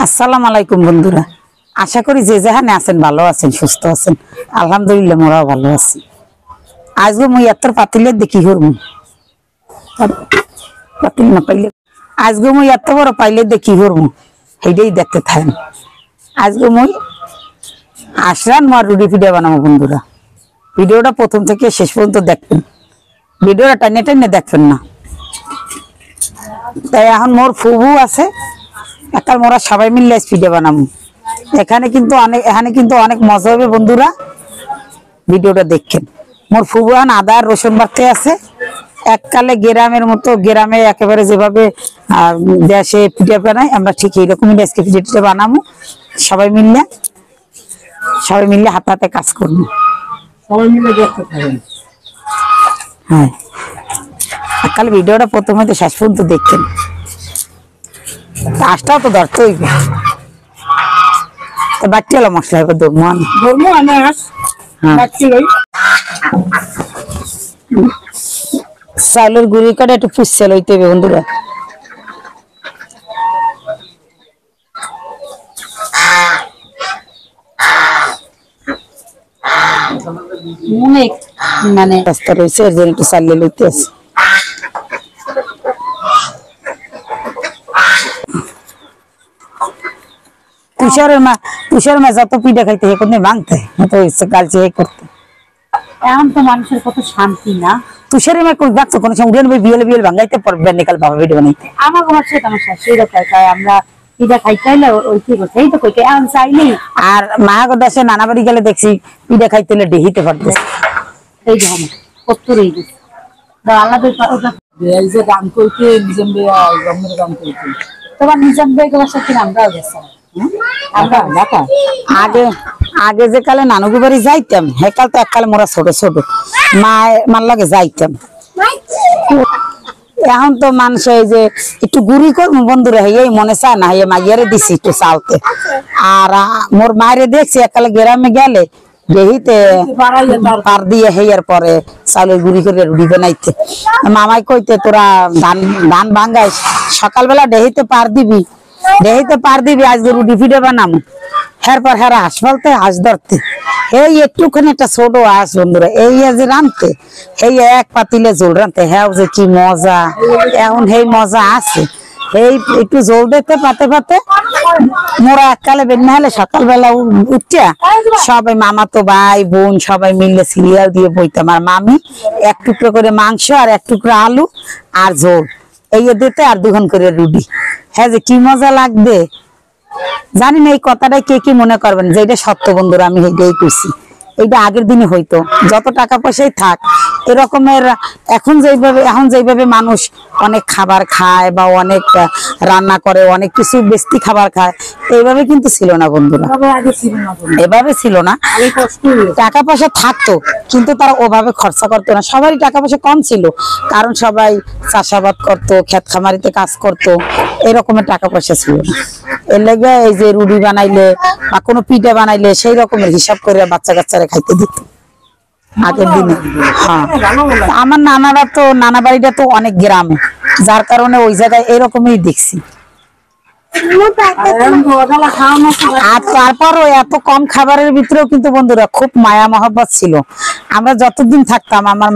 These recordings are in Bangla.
আসসালামু আলাইকুম বন্ধুরা, আশা করি যে যেখানে আছেন ভালো আছেন, সুস্থ আছেন। আলহামদুলিল্লাহ মোরাও ভালো আছি। আজকে মুই এত পাতিলে দেখি করবো পাতিল না পাইলে, আজকে মুই এত বড় পাইলে দেখি করবো সেইটাই দেখতে থাকেন। আজকে মুই আসলাম আর রুটি পিঠা বানাবো। বন্ধুরা ভিডিওটা প্রথম থেকে শেষ পর্যন্ত দেখবেন, ভিডিওটা টাইনে টাইনে দেখবেন না। তাই এখন মোর ফুবু আছে, একাল মোরা সবাই মিলে পিঠা বানাবো। এখানে কিন্তু অনেক মজা হবে বন্ধুরা, ভিডিওটা দেখেন। মোর ফুবু এখন আদা আর রসুন বাড়তে আছে। এককালে গ্রামের মতো, গ্রামে একেবারে যেভাবে দেশে পিঠা বানায় আমরা ঠিক এইরকমই আজকে পিঠা বানাবো। সবাই মিললে হাতে হাতে কাজ করবো, সবাই মিলে দেখতে থাকেন। হ্যাঁ, এককালে ভিডিওটা প্রথম হইতে শেষ পর্যন্ত দেখেন। কাজটাও তো ধরতে হইবে, বাচ্চা এলো মশলা হবে চাউলের গুঁড়ি কাটা একটু পুষছে লইতে হবে বন্ধুরা। অনেক মানে রাস্তা রয়েছে, এর জন্য একটু চালিয়ে লইতে আছে। তুষার মা যত পিঠা খাইতে ভাঙতে কালচে করতে। এখন তো মানুষের কত শান্তি না। তুষারের মা দেখছো কোন সময় উড়ে বিয়েল বিয়েল ভাঙাইতে পারবে নিকাল বাবা ভিডিও বানাইতে। আমার ঘর সে আমার শাশুড়ি খাই, আমরা পিঠা খাই চাইলে ওই কি করছে এই তো কই এখন চাইনি। আর মাহাগো দেশে নানা বাড়ি গেলে দেখছি পিঠা খাইতে হলে ডেহিতে পারতেছে। এই যে আমার কত রই গেছে আলাদা এই যে গান করতে নিজাম গমের গান করতে তোমার নিজাম বেগের সাথে আমরাও গেছি। আগে যে কালে নানুগো বাড়ি যাইতাম, হেকাল তো এককালে মোরা ছোট ছোট মার লাগে যাইতাম। এখন তো মানুষ এই যে একটু গুড়ি করবো বন্ধুরা, এই মনে চায় না, মাইয়ারে দিছি একটু চালতে। আর মোর মায়েরে দেখছি এককালে গ্রামে গেলে দেহিতে পার দিয়ে হেয়ার পরে চাউলের গুড়ি করে রুটি বানাইতে। মামাই কইতে তোরা ধান ভাঙ্গাইস সকালবেলা দেহিতে পার দিবি, আজকে রুটি পিঠা বানাবো। এরপর হেরা হাঁস ফেলতে, হাঁস ধরতে, এই একটুখানি একটা ছোট হাঁস বন্ধুরা, এই যে রানতে, এই এক পাতিলে জোল রানতে, হ্যাঁ যে কি মজা। এখন এই মজা আছে, এই একটু জোল দিতে পাতে পাতে মোরা এককালে বেদনা হলে সকালবেলা উঠিয়া সবাই মামাতো ভাই বোন সবাই মিলে সিরিয়াল দিয়ে বইতাম। আর মামি এক টুকরো করে মাংস আর এক টুকরো আলু আর ঝোল এই দিতে, আর দুখন করে রুটি। হ্যাঁ যে কি মজা লাগবে জানি না। এই কথাটাই কে কি মনে করবেন যে এটা সত্য বন্ধুরা, আমি এইটাই কইছি। এইটা আগের দিনে হইতো, যত টাকা পয়সাই থাক এরকমের। এখন যেভাবে মানুষ অনেক খাবার খায় বা অনেক রান্না করে, অনেক কিছু বেশি খাবার খায়, এইভাবে কিন্তু ছিল না বন্ধুরা। এভাবে ছিল না, টাকা পয়সা থাকতো কিন্তু তারা ওভাবে খরচা করতো না। সবারই টাকা পয়সা কম ছিল, কারণ সবাই চাষাবাদ করতো, ক্ষেত খামারিতে কাজ করতো, এরকমের টাকা পয়সা ছিল না। এর লেগে এই যে রুটি বানাইলে বা কোনো পিঠা বানাইলে সেই রকমের হিসাব করে বাচ্চা কাচ্চারা খাইতে দিত আগের দিনে। হ্যাঁ, আমার নানা বাড়িটা তো অনেক গ্রামে, যার কারণে ওই জায়গায় এরকমই দেখছি। আর তারপরও এত কম খাবারের ভিতরেও কিন্তু বন্ধুরা খুব মায়া মহব্বত ছিল। আমরা যতদিন থাকতাম আমার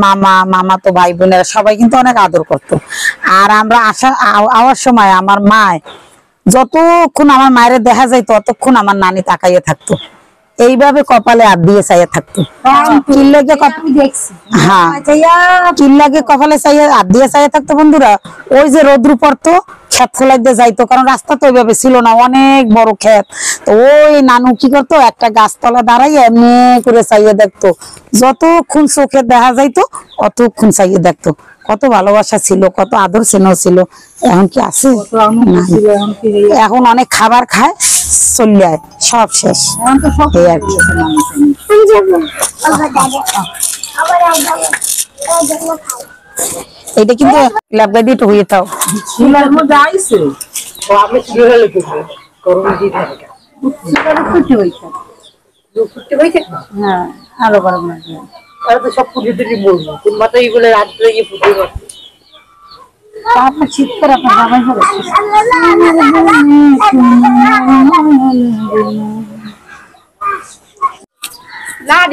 মামা তো ভাই বোনেরা সবাই কিন্তু অনেক আদর করতো। আর আমরা আওয়ার সময় আমার মায় যতক্ষণ আমার মায়ের দেখা যায় ততক্ষণ আমার নানি তাকাইয়ে থাকতো, এইভাবে কপালে হাত দিয়ে চাইয়া থাকতো। হ্যাঁ, কিল্লাকে কপালে চাইয়া হাত দিয়ে চাইয়া থাকতো বন্ধুরা। ওই যে রোদ্রু পড়তো ক্ষেত খোলাই দিয়ে যাইতো, কারণ রাস্তা তো ওইভাবে ছিল না, অনেক বড় ক্ষেত। তো ওই নানু কি করতো, একটা গাছতলা দাঁড়াইয়া এমনি করে চাইয়ে দেখতো, যতক্ষণ চোখে দেখা যাইতো অতক্ষণ চাইয়ে দেখতো। কত ভালোবাসা ছিল, কত আদর স্নেহ ছিল। এখন কি আছে? এখন অনেক খাবার খায় চলে সব শেষ। এটা কিন্তু ল্যাবগাই দিয়ে একটু হয়ে থাও আরো বড় সব পুজো থেকে বলবো কোন মাথায় বলে রাত্রে গিয়ে পুজো করতে। আপনার শীত করে আপনার জামাই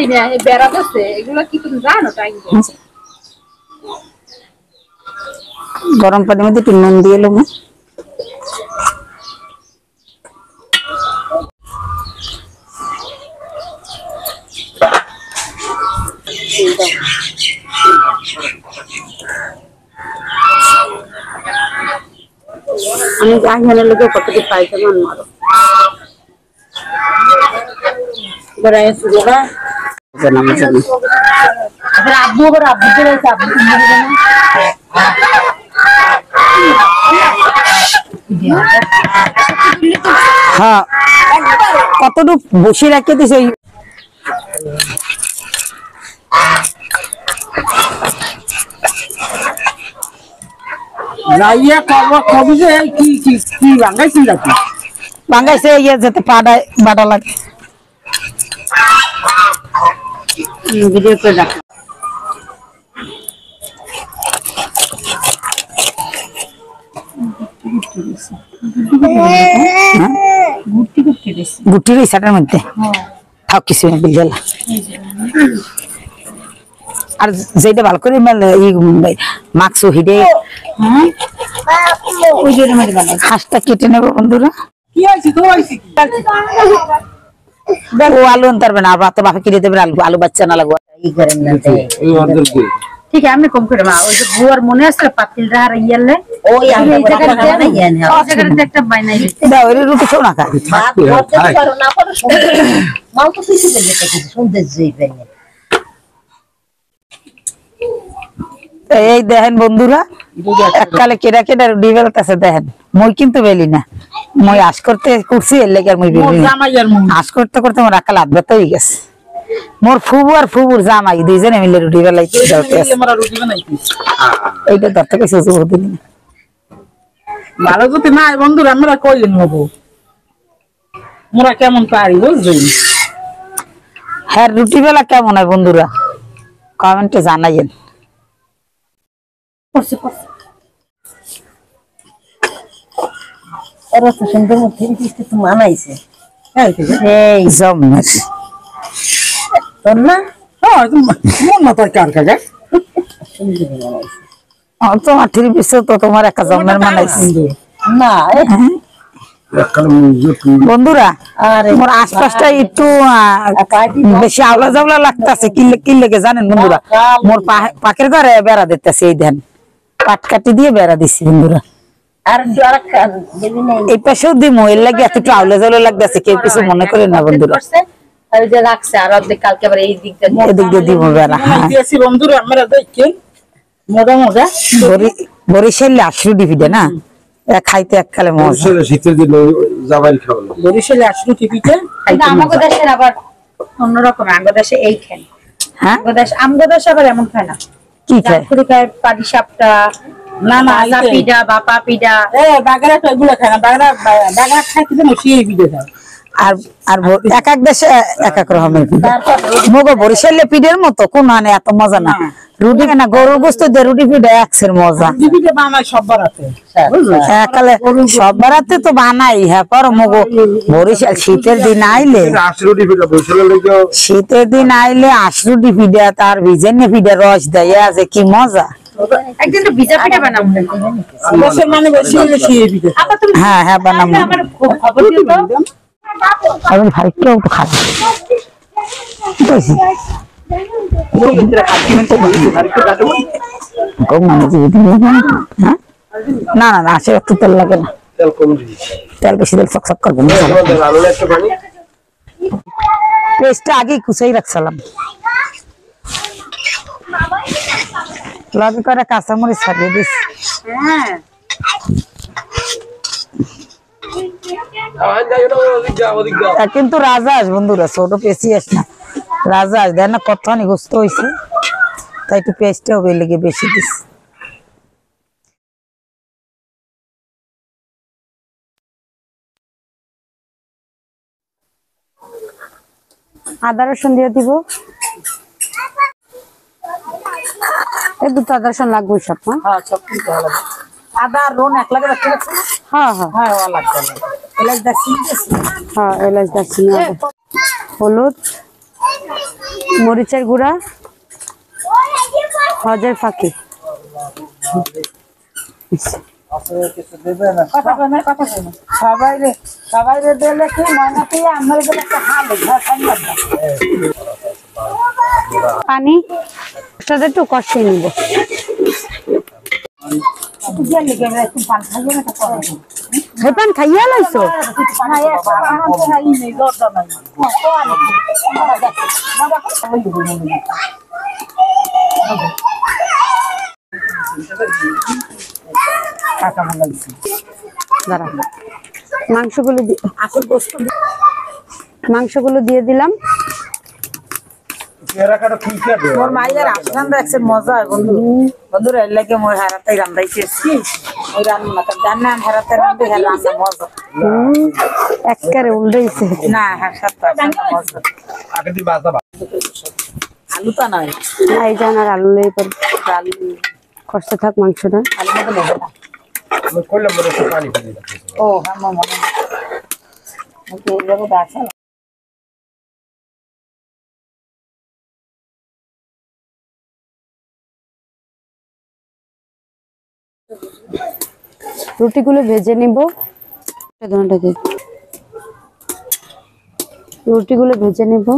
জানি না এই বেড়া দিচ্ছে এগুলো কি তুমি জানো টাইম গরম পানির মধ্যে একটু নুন দিয়ে নেবো। আমি জানি লোকে কত কি পাইছে মান মারো বড়াই সুগা জানাম জানি আবার আব্বু চলে আব্বু হ্যাঁ কতটুকু বসে রেখে দিছে যাইয়া করব কবি যে কি কি কি বাঙ্গাইছি নাকি বাঙ্গাইছে ইয়ে যেতে বাটা লাগে ভিডিও করে রাখ গুটি রয়েছে এটার মধ্যে থাক কিছু বিলজেলা আর যেটা ভালো করে মাক্স হিডে হাঁসটা কেটে নেবো বন্ধুরা কি হইছে তো হইছে ও আলু আনতে পারবে না আর বাতে বাপে কিনে দেবে আলু আলু বাচ্চা না লাগবে ই করেন না এই অর্ডার কি ঠিক আছে আমি কম করে মা ওই যে বুয়ার মনে আছে পাতিল রাহার ইয়ালে ওই এই জায়গাতে ওই জায়গাতে একটা বাইনাই দিতে দাও এর রুটি খাও না খা করতে পারো না পারো মাল তো কিছু দিলে কিছু সুন্দর যাইবেন এই দেখেন বন্ধুরা এককালে কেডা কেডা রুটি বেলতাছে দেখেন মই কিন্তু বেলি না মই আশ করতে করছি এর লাগি আর মই বেলি না আশ করতে করতে মোর আকাল হাত ব্যথা হয়ে গেছে মোর ফুবু আর ফুবুর জামাই দুইজনে মিলে রুটি বেলাইতে আমরা রুটি বানাইছি এইটা ধরতে কইছে দিন ভালো যদি না বন্ধুরা আমরা কইলেন হবো মোরা কেমন পারি বুঝছেন হ্যাঁ রুটি বেলা কেমন হয় বন্ধুরা কমেন্টে জানাইয়েন এরা তো সুন্দর মধ্যে কিছু তো মানাইছে এই জমের তোর না মন না তোর কার কাকা তোমার ঠিক বিশ্ব তো তোমার একটা জমের মানাইছে না বন্ধুরা আরে মোর আশপাশটা একটু বেশি আওলা জাওলা লাগতেছে কি লেগে জানেন বন্ধুরা মোর পাকের ঘরে বেড়া দিতেছে এই দেন পাট কাটি দিয়ে বেড়া দিচ্ছি বন্ধুরা আর দেবি নাই এই পাশেও দিমো এর লাগে এত একটু আওলা জাওলা লাগতেছে কেউ কিছু মনে করেন না বন্ধুরা আর যে রাখছে আর অর্ধেক কালকে আবার এই দিকটা এদিক দিয়ে দিমো বেড়া হ্যাঁ দিয়েছি বন্ধুরা আমরা দেখেন মজা মজা বরিশালে আশরুডি ভিডে না খাইতে এককালে মজা শীতের দিনে জামাই খাওয়া বরিশালে আসলো টিভিতে কিন্তু আমাগো দেশের আবার অন্যরকম আমগো দেশে এই খান হ্যাঁ আমগো দেশে আবার এমন খায় না কি খায় জাফরি খায় পাটি সাপটা না না ভাজা পিঠা বাপা পিঠা বাগেরা তো এগুলো খায় না বাগেরা খাইতে যেন সেই পিঠে খায় আর আর এক এক দেশে এক এক রকমের পিঠা মগো বরিশালে পিঠের মতো কোন মানে এত মজা না রুটি না গরুর গোস্ত দিয়ে রুটি পিঠা একসের মজা টিভিতে বানায় সব বারাতে একালে সব বেড়াতে তো বানাই হ্যাঁ পর মগো বরিশাল শীতের দিন আইলে আশরুটি পিঠা বরিশালের লেগে শীতের দিন আইলে আশরুটি পিঠা তার ভিজেনে পিঠা রস দেয় আছে কি মজা একদিন তো ভিজা পিঠা বানাবো দেশের মানে বেশি হলে সেই পিঠে আপা তুমি হ্যাঁ হ্যাঁ বানাবো আমার খবর দিও তো এখন ভাইকেও তো খাবে বুঝছি না না না আসে একটু তেল লাগে না তেল কম দিয়েছি তেল বেশি দিলে চকচক করবে না আলুর একটা পানি পেস্টটা আগেই কুচাই রাখছিলাম লবি করে কাঁচামরিচ ছাড়িয়ে দিস কিন্তু রাজাস বন্ধুরা ছোট পেঁচি আস না রাজাস দেখ না কতখানি গোস্ত হয়েছে তাই একটু পেস্টটাও লেগে বেশি দিস আদা রসুন দিয়ে দিব এই দুটো আদা রসুন লাগবে সব হ্যাঁ সব কিছু ভালো আদা রোন এক লাগে রাখতে পারছ হ্যাঁ হ্যাঁ হ্যাঁ ও লাগবে এলাচ দারচিনি হ্যাঁ এলাচ দারচিনি হলুদ মরিচের গুঁড়া, হজের ফাঁকি। সবাই দিলে কি মনে কি আমার একটা হাল পানি সাথে একটু কষিয়ে নিব। পান খাইয়া লাইছো? দাঁড়া, মাংসগুলো দিয়ে দিলাম। মোর মাইয়ের আসলাম দেখছে মজা হয় বন্ধু। বন্ধুরা এর লাগে মোর হারাতেই রান্দাইতেছি। ওই রান্না জানে আমি হারাতে রান্ধি রান্না মজা। একেবারে উল্টাইছে। না হ্যাঁ সত্য মজা। আলু তো নয়, এই জান আর আলু লই পর কষতে থাক মাংসটা। আলু মতো লেগে না। ও হ্যাঁ মোর মনে আছে। রুটিগুলো ভেজে নিব। রুটিগুলো ভেজে নিব।